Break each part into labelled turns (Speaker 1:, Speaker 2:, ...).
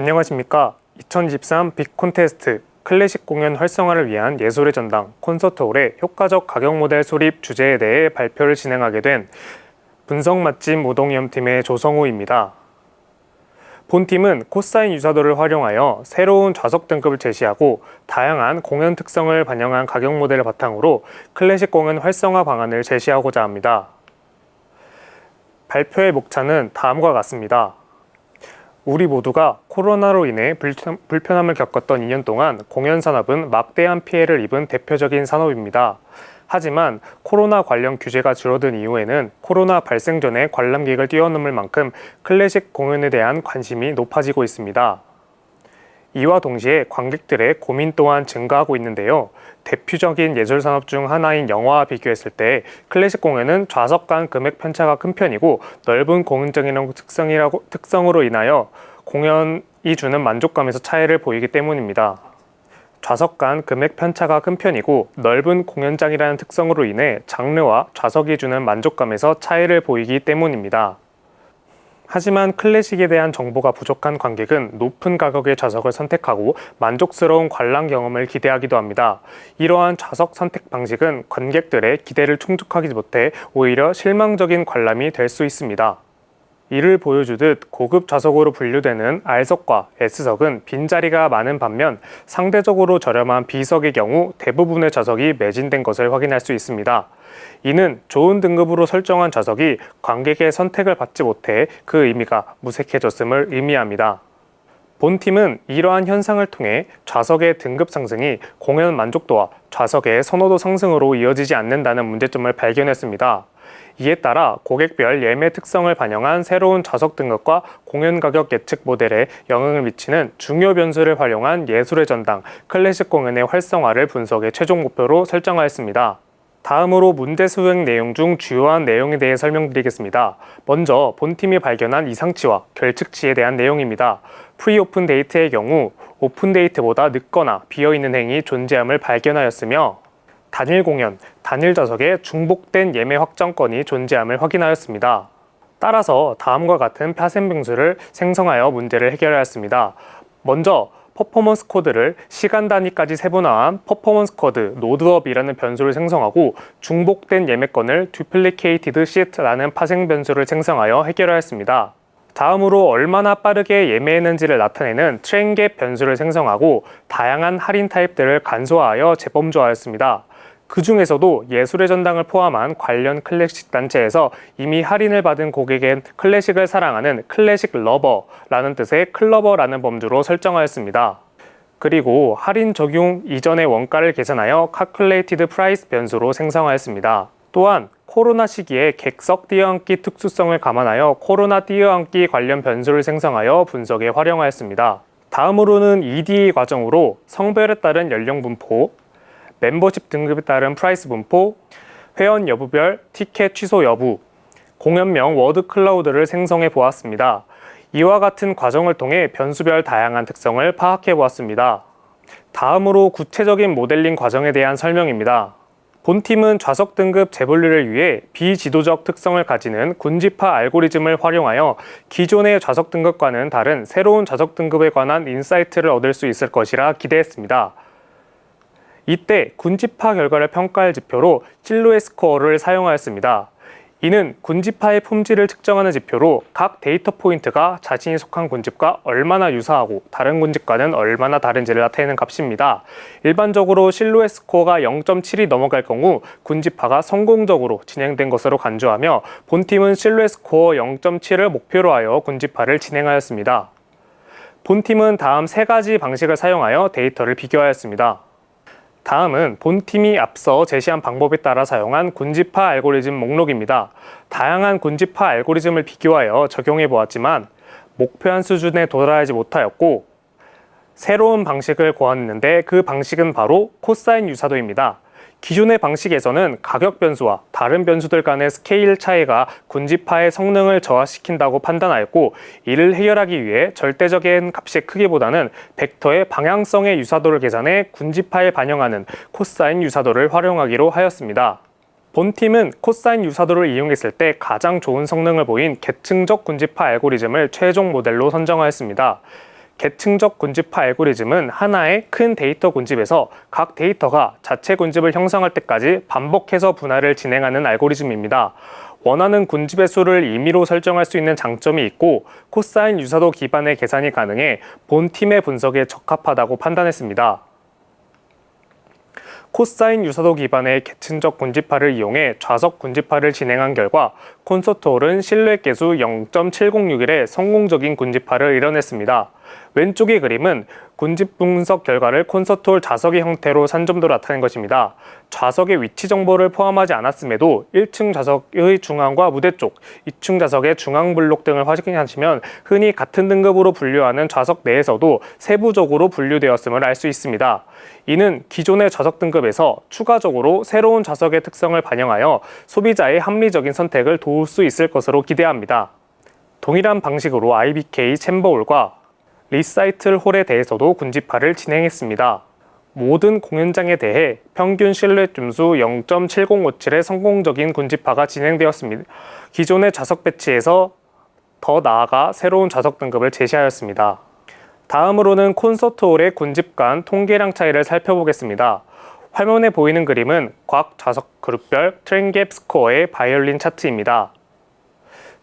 Speaker 1: 안녕하십니까. 2023 빅 콘테스트 클래식 공연 활성화를 위한 예술의 전당 콘서트홀의 효과적 가격 모델 수립 주제에 대해 발표를 진행하게 된 분석 맛집 우동이염팀의 조성우입니다. 본팀은 코사인 유사도를 활용하여 새로운 좌석 등급을 제시하고 다양한 공연 특성을 반영한 가격 모델을 바탕으로 클래식 공연 활성화 방안을 제시하고자 합니다. 발표의 목차는 다음과 같습니다. 우리 모두가 코로나로 인해 불편함을 겪었던 2년 동안 공연 산업은 막대한 피해를 입은 대표적인 산업입니다. 하지만 코로나 관련 규제가 줄어든 이후에는 코로나 발생 전에 관람객을 뛰어넘을 만큼 클래식 공연에 대한 관심이 높아지고 있습니다. 이와 동시에 관객들의 고민 또한 증가하고 있는데요. 대표적인 예술산업 중 하나인 영화와 비교했을 때 클래식 공연은 좌석 간 금액 편차가 큰 편이고 넓은 공연장이라는 특성으로 인하여 공연이 주는 만족감에서 차이를 보이기 때문입니다. 좌석 간 금액 편차가 큰 편이고 넓은 공연장이라는 특성으로 인해 장르와 좌석이 주는 만족감에서 차이를 보이기 때문입니다. 하지만 클래식에 대한 정보가 부족한 관객은 높은 가격의 좌석을 선택하고 만족스러운 관람 경험을 기대하기도 합니다. 이러한 좌석 선택 방식은 관객들의 기대를 충족하지 못해 오히려 실망적인 관람이 될 수 있습니다. 이를 보여주듯 고급 좌석으로 분류되는 R석과 S석은 빈자리가 많은 반면 상대적으로 저렴한 B석의 경우 대부분의 좌석이 매진된 것을 확인할 수 있습니다. 이는 좋은 등급으로 설정한 좌석이 관객의 선택을 받지 못해 그 의미가 무색해졌음을 의미합니다. 본팀은 이러한 현상을 통해 좌석의 등급 상승이 공연 만족도와 좌석의 선호도 상승으로 이어지지 않는다는 문제점을 발견했습니다. 이에 따라 고객별 예매 특성을 반영한 새로운 좌석 등급과 공연 가격 예측 모델에 영향을 미치는 중요 변수를 활용한 예술의 전당 클래식 공연의 활성화를 분석의 최종 목표로 설정하였습니다. 다음으로 문제 수행 내용 중 주요한 내용에 대해 설명드리겠습니다. 먼저 본팀이 발견한 이상치와 결측치에 대한 내용입니다. 프리오픈 데이트의 경우 오픈 데이트보다 늦거나 비어있는 행위 존재함을 발견하였으며 단일 공연, 단일 좌석에 중복된 예매 확정권이 존재함을 확인하였습니다. 따라서 다음과 같은 파생빙수를 생성하여 문제를 해결하였습니다. 먼저 퍼포먼스 코드를 시간 단위까지 세분화한 퍼포먼스 코드 노드업이라는 변수를 생성하고 중복된 예매권을 duplicated sheet라는 파생 변수를 생성하여 해결하였습니다. 다음으로 얼마나 빠르게 예매했는지를 나타내는 트레인겟 변수를 생성하고 다양한 할인 타입들을 간소화하여 재범조하였습니다. 그 중에서도 예술의 전당을 포함한 관련 클래식 단체에서 이미 할인을 받은 고객엔 클래식을 사랑하는 클래식 러버라는 뜻의 클러버라는 범주로 설정하였습니다. 그리고 할인 적용 이전의 원가를 계산하여 calculated price 변수로 생성하였습니다. 또한 코로나 시기에 객석 뛰어앉기 특수성을 감안하여 코로나 뛰어앉기 관련 변수를 생성하여 분석에 활용하였습니다. 다음으로는 EDA 과정으로 성별에 따른 연령 분포, 멤버십 등급에 따른 프라이스 분포, 회원 여부별 티켓 취소 여부, 공연명 워드 클라우드를 생성해 보았습니다. 이와 같은 과정을 통해 변수별 다양한 특성을 파악해 보았습니다. 다음으로 구체적인 모델링 과정에 대한 설명입니다. 본팀은 좌석 등급 재분류를 위해 비지도적 특성을 가지는 군집화 알고리즘을 활용하여 기존의 좌석 등급과는 다른 새로운 좌석 등급에 관한 인사이트를 얻을 수 있을 것이라 기대했습니다. 이때 군집화 결과를 평가할 지표로 실루엣 스코어를 사용하였습니다. 이는 군집화의 품질을 측정하는 지표로 각 데이터 포인트가 자신이 속한 군집과 얼마나 유사하고 다른 군집과는 얼마나 다른지를 나타내는 값입니다. 일반적으로 실루엣 스코어가 0.7이 넘어갈 경우 군집화가 성공적으로 진행된 것으로 간주하며 본팀은 실루엣 스코어 0.7을 목표로 하여 군집화를 진행하였습니다. 본팀은 다음 세 가지 방식을 사용하여 데이터를 비교하였습니다. 다음은 본팀이 앞서 제시한 방법에 따라 사용한 군집화 알고리즘 목록입니다. 다양한 군집화 알고리즘을 비교하여 적용해 보았지만 목표한 수준에 도달하지 못하였고 새로운 방식을 고안했는데 그 방식은 바로 코사인 유사도입니다. 기존의 방식에서는 가격 변수와 다른 변수들 간의 스케일 차이가 군집화의 성능을 저하시킨다고 판단하였고 이를 해결하기 위해 절대적인 값의 크기보다는 벡터의 방향성의 유사도를 계산해 군집화에 반영하는 코사인 유사도를 활용하기로 하였습니다. 본팀은 코사인 유사도를 이용했을 때 가장 좋은 성능을 보인 계층적 군집화 알고리즘을 최종 모델로 선정하였습니다. 계층적 군집화 알고리즘은 하나의 큰 데이터 군집에서 각 데이터가 자체 군집을 형성할 때까지 반복해서 분할을 진행하는 알고리즘입니다. 원하는 군집의 수를 임의로 설정할 수 있는 장점이 있고 코사인 유사도 기반의 계산이 가능해 본 팀의 분석에 적합하다고 판단했습니다. 코사인 유사도 기반의 계층적 군집화를 이용해 좌석 군집화를 진행한 결과 콘서트홀은 실내 개수 0.7061의 성공적인 군집화를 이뤄냈습니다. 왼쪽의 그림은 군집 분석 결과를 콘서트홀 좌석의 형태로 산점도로 나타낸 것입니다. 좌석의 위치 정보를 포함하지 않았음에도 1층 좌석의 중앙과 무대 쪽, 2층 좌석의 중앙 블록 등을 확인하시면 흔히 같은 등급으로 분류하는 좌석 내에서도 세부적으로 분류되었음을 알 수 있습니다. 이는 기존의 좌석 등급에서 추가적으로 새로운 좌석의 특성을 반영하여 소비자의 합리적인 선택을 도울 수 있을 것으로 기대합니다. 동일한 방식으로 IBK 챔버홀과 리사이틀 홀에 대해서도 군집화를 진행했습니다. 모든 공연장에 대해 평균 실루엣 줌수 0.7057의 성공적인 군집화가 진행되었습니다. 기존의 좌석 배치에서 더 나아가 새로운 좌석 등급을 제시하였습니다. 다음으로는 콘서트홀의 군집 간 통계량 차이를 살펴보겠습니다. 화면에 보이는 그림은 각 좌석 그룹별 트렌갭 스코어의 바이올린 차트입니다.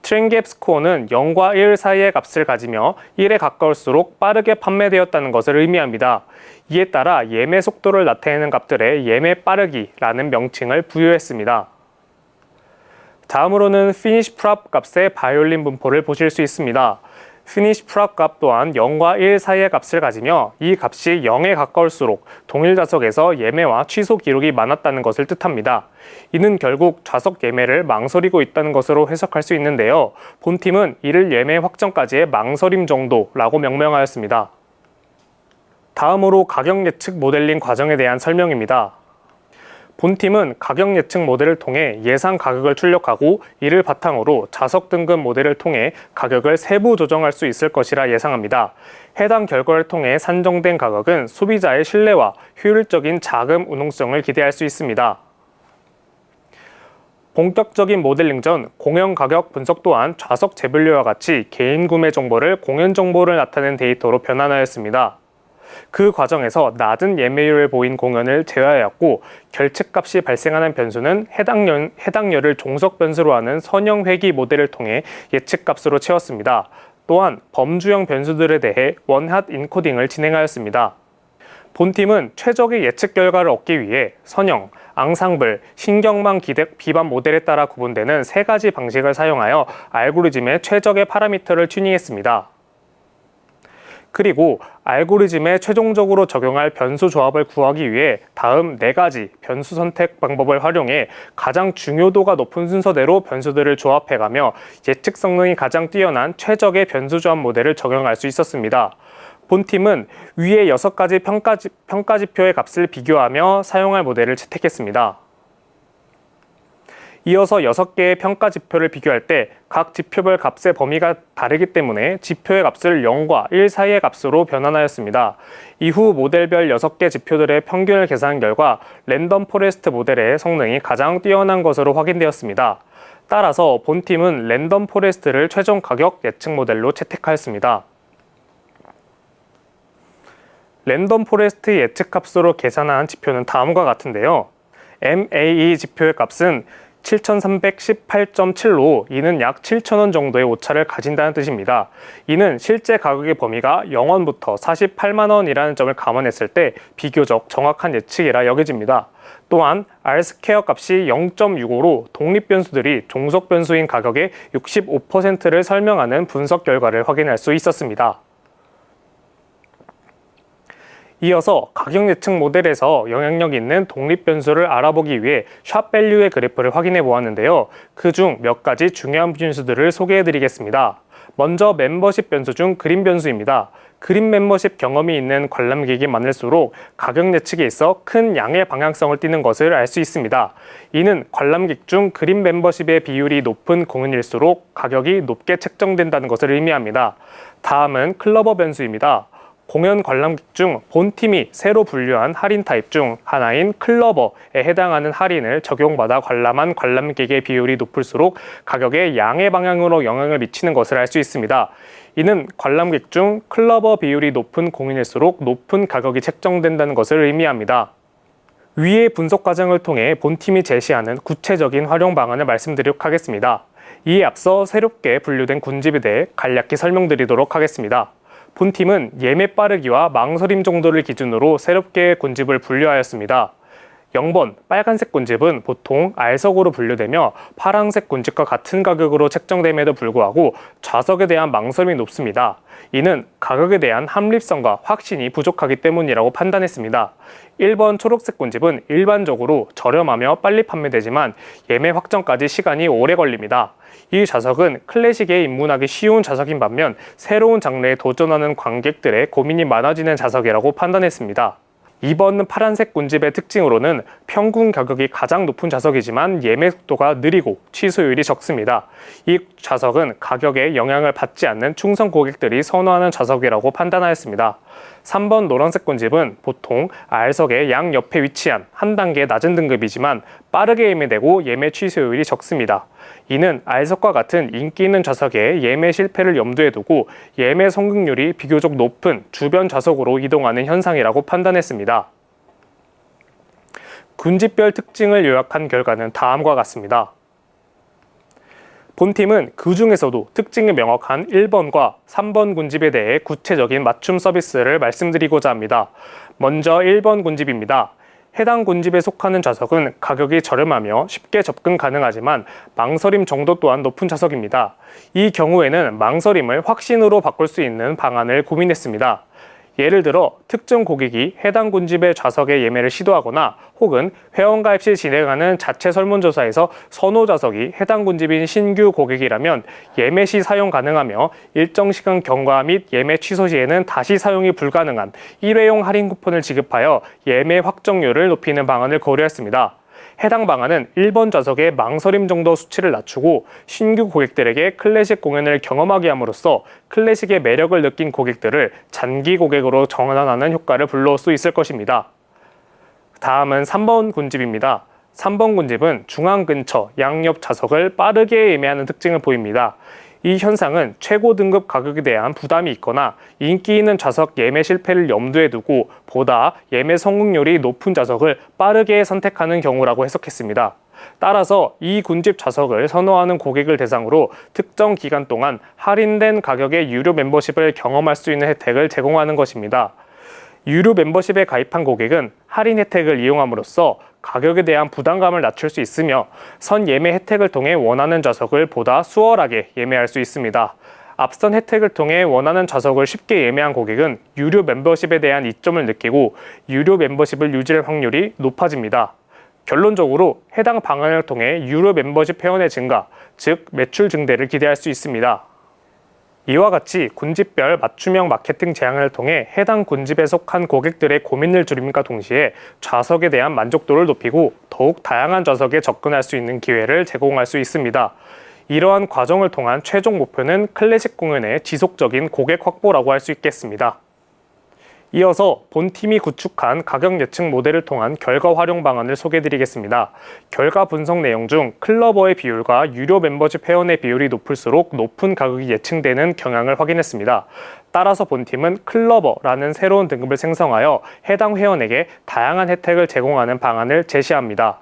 Speaker 1: 트렌갭 스코어는 0과 1 사이의 값을 가지며 1에 가까울수록 빠르게 판매되었다는 것을 의미합니다. 이에 따라 예매 속도를 나타내는 값들에 예매 빠르기라는 명칭을 부여했습니다. 다음으로는 피니시 프랍 값의 바이올린 분포를 보실 수 있습니다. 피니시 프랍 값 또한 0과 1 사이의 값을 가지며 이 값이 0에 가까울수록 동일 좌석에서 예매와 취소 기록이 많았다는 것을 뜻합니다. 이는 결국 좌석 예매를 망설이고 있다는 것으로 해석할 수 있는데요. 본팀은 이를 예매 확정까지의 망설임 정도라고 명명하였습니다. 다음으로 가격 예측 모델링 과정에 대한 설명입니다. 본팀은 가격 예측 모델을 통해 예상 가격을 출력하고 이를 바탕으로 좌석 등급 모델을 통해 가격을 세부 조정할 수 있을 것이라 예상합니다. 해당 결과를 통해 산정된 가격은 소비자의 신뢰와 효율적인 자금 운용성을 기대할 수 있습니다. 본격적인 모델링 전 공연 가격 분석 또한 좌석 재분류와 같이 개인 구매 정보를 공연 정보를 나타낸 데이터로 변환하였습니다. 그 과정에서 낮은 예매율을 보인 공연을 제외하였고 결측값이 발생하는 변수는 해당열을 종속 변수로 하는 선형 회귀 모델을 통해 예측값으로 채웠습니다. 또한 범주형 변수들에 대해 원핫 인코딩을 진행하였습니다. 본팀은 최적의 예측 결과를 얻기 위해 선형, 앙상블, 신경망 기반 모델에 따라 구분되는 3가지 방식을 사용하여 알고리즘의 최적의 파라미터를 튜닝했습니다. 그리고 알고리즘에 최종적으로 적용할 변수 조합을 구하기 위해 다음 4가지 변수 선택 방법을 활용해 가장 중요도가 높은 순서대로 변수들을 조합해가며 예측 성능이 가장 뛰어난 최적의 변수 조합 모델을 적용할 수 있었습니다. 본팀은 위의 6가지 평가 지표의 값을 비교하며 사용할 모델을 채택했습니다. 이어서 6개의 평가 지표를 비교할 때 각 지표별 값의 범위가 다르기 때문에 지표의 값을 0과 1 사이의 값으로 변환하였습니다. 이후 모델별 6개 지표들의 평균을 계산한 결과 랜덤 포레스트 모델의 성능이 가장 뛰어난 것으로 확인되었습니다. 따라서 본팀은 랜덤 포레스트를 최종 가격 예측 모델로 채택하였습니다. 랜덤 포레스트 예측값으로 계산한 지표는 다음과 같은데요. MAE 지표의 값은 7,318.7로 이는 약 7,000원 정도의 오차를 가진다는 뜻입니다. 이는 실제 가격의 범위가 0원부터 48만원이라는 점을 감안했을 때 비교적 정확한 예측이라 여겨집니다. 또한 R스퀘어 값이 0.65로 독립 변수들이 종속 변수인 가격의 65%를 설명하는 분석 결과를 확인할 수 있었습니다. 이어서 가격 예측 모델에서 영향력 있는 독립 변수를 알아보기 위해 샵밸류의 그래프를 확인해 보았는데요. 그중 몇 가지 중요한 변수들을 소개해 드리겠습니다. 먼저 멤버십 변수 중 그린 변수입니다. 그린 멤버십 경험이 있는 관람객이 많을수록 가격 예측에 있어 큰 양의 방향성을 띠는 것을 알 수 있습니다. 이는 관람객 중 그린 멤버십의 비율이 높은 공연일수록 가격이 높게 책정된다는 것을 의미합니다. 다음은 클러버 변수입니다. 공연 관람객 중 본팀이 새로 분류한 할인 타입 중 하나인 클러버에 해당하는 할인을 적용받아 관람한 관람객의 비율이 높을수록 가격의 양의 방향으로 영향을 미치는 것을 알 수 있습니다. 이는 관람객 중 클러버 비율이 높은 공연일수록 높은 가격이 책정된다는 것을 의미합니다. 위의 분석 과정을 통해 본팀이 제시하는 구체적인 활용 방안을 말씀드리도록 하겠습니다. 이에 앞서 새롭게 분류된 군집에 대해 간략히 설명드리도록 하겠습니다. 본팀은 예매 빠르기와 망설임 정도를 기준으로 새롭게 군집을 분류하였습니다. 0번 빨간색 군집은 보통 R석으로 분류되며 파란색 군집과 같은 가격으로 책정됨에도 불구하고 좌석에 대한 망설임이 높습니다. 이는 가격에 대한 합리성과 확신이 부족하기 때문이라고 판단했습니다. 1번 초록색 군집은 일반적으로 저렴하며 빨리 판매되지만 예매 확정까지 시간이 오래 걸립니다. 이 좌석은 클래식에 입문하기 쉬운 좌석인 반면 새로운 장르에 도전하는 관객들의 고민이 많아지는 좌석이라고 판단했습니다. 2번 파란색 군집의 특징으로는 평균 가격이 가장 높은 좌석이지만 예매 속도가 느리고 취소율이 적습니다. 이 좌석은 가격에 영향을 받지 않는 충성 고객들이 선호하는 좌석이라고 판단하였습니다. 3번 노란색 군집은 보통 R석의 양 옆에 위치한 한 단계 낮은 등급이지만 빠르게 예매되고 예매 취소율이 적습니다. 이는 R석과 같은 인기 있는 좌석의 예매 실패를 염두에 두고 예매 성공률이 비교적 높은 주변 좌석으로 이동하는 현상이라고 판단했습니다. 군집별 특징을 요약한 결과는 다음과 같습니다. 본팀은 그 중에서도 특징이 명확한 1번과 3번 군집에 대해 구체적인 맞춤 서비스를 말씀드리고자 합니다. 먼저 1번 군집입니다. 해당 군집에 속하는 좌석은 가격이 저렴하며 쉽게 접근 가능하지만 망설임 정도 또한 높은 좌석입니다. 이 경우에는 망설임을 확신으로 바꿀 수 있는 방안을 고민했습니다. 예를 들어 특정 고객이 해당 군집의 좌석의 예매를 시도하거나 혹은 회원가입 시 진행하는 자체 설문조사에서 선호 좌석이 해당 군집인 신규 고객이라면 예매 시 사용 가능하며 일정 시간 경과 및 예매 취소 시에는 다시 사용이 불가능한 일회용 할인 쿠폰을 지급하여 예매 확정률을 높이는 방안을 고려했습니다. 해당 방안은 1번 좌석의 망설임 정도 수치를 낮추고 신규 고객들에게 클래식 공연을 경험하게 함으로써 클래식의 매력을 느낀 고객들을 장기 고객으로 전환하는 효과를 불러올 수 있을 것입니다. 다음은 3번 군집입니다. 3번 군집은 중앙 근처 양옆 좌석을 빠르게 예매하는 특징을 보입니다. 이 현상은 최고 등급 가격에 대한 부담이 있거나 인기 있는 좌석 예매 실패를 염두에 두고 보다 예매 성공률이 높은 좌석을 빠르게 선택하는 경우라고 해석했습니다. 따라서 이 군집 좌석을 선호하는 고객을 대상으로 특정 기간 동안 할인된 가격의 유료 멤버십을 경험할 수 있는 혜택을 제공하는 것입니다. 유료 멤버십에 가입한 고객은 할인 혜택을 이용함으로써 가격에 대한 부담감을 낮출 수 있으며 선 예매 혜택을 통해 원하는 좌석을 보다 수월하게 예매할 수 있습니다. 앞선 혜택을 통해 원하는 좌석을 쉽게 예매한 고객은 유료 멤버십에 대한 이점을 느끼고 유료 멤버십을 유지할 확률이 높아집니다. 결론적으로 해당 방안을 통해 유료 멤버십 회원의 증가, 즉 매출 증대를 기대할 수 있습니다. 이와 같이 군집별 맞춤형 마케팅 제안을 통해 해당 군집에 속한 고객들의 고민을 줄임과 동시에 좌석에 대한 만족도를 높이고 더욱 다양한 좌석에 접근할 수 있는 기회를 제공할 수 있습니다. 이러한 과정을 통한 최종 목표는 클래식 공연의 지속적인 고객 확보라고 할 수 있겠습니다. 이어서 본팀이 구축한 가격 예측 모델을 통한 결과 활용 방안을 소개해드리겠습니다. 결과 분석 내용 중 클러버의 비율과 유료 멤버십 회원의 비율이 높을수록 높은 가격이 예측되는 경향을 확인했습니다. 따라서 본팀은 클러버라는 새로운 등급을 생성하여 해당 회원에게 다양한 혜택을 제공하는 방안을 제시합니다.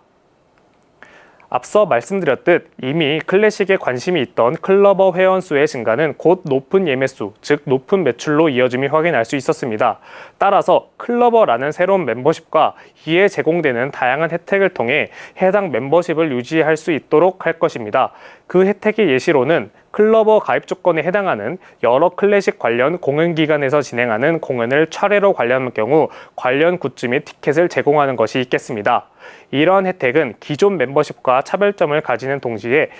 Speaker 1: 앞서 말씀드렸듯 이미 클래식에 관심이 있던 클러버 회원 수의 증가는 곧 높은 예매수, 즉 높은 매출로 이어짐이 확인할 수 있었습니다. 따라서 클러버라는 새로운 멤버십과 이에 제공되는 다양한 혜택을 통해 해당 멤버십을 유지할 수 있도록 할 것입니다. 그 혜택의 예시로는 클러버 가입 조건에 해당하는 여러 클래식 관련 공연기관에서 진행하는 공연을 차례로 관람할 경우 관련 굿즈 및 티켓을 제공하는 것이 있겠습니다. 이러한 혜택은 기존 멤버십과 차별점을 가지는 동시에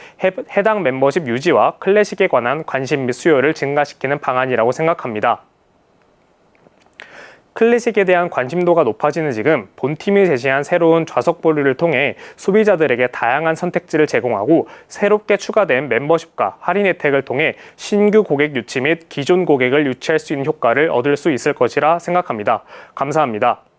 Speaker 1: 해당 멤버십 유지와 클래식에 관한 관심 및 수요를 증가시키는 방안이라고 생각합니다. 클래식에 대한 관심도가 높아지는 지금 본팀이 제시한 새로운 좌석 보류를 통해 소비자들에게 다양한 선택지를 제공하고 새롭게 추가된 멤버십과 할인 혜택을 통해 신규 고객 유치 및 기존 고객을 유치할 수 있는 효과를 얻을 수 있을 것이라 생각합니다. 감사합니다.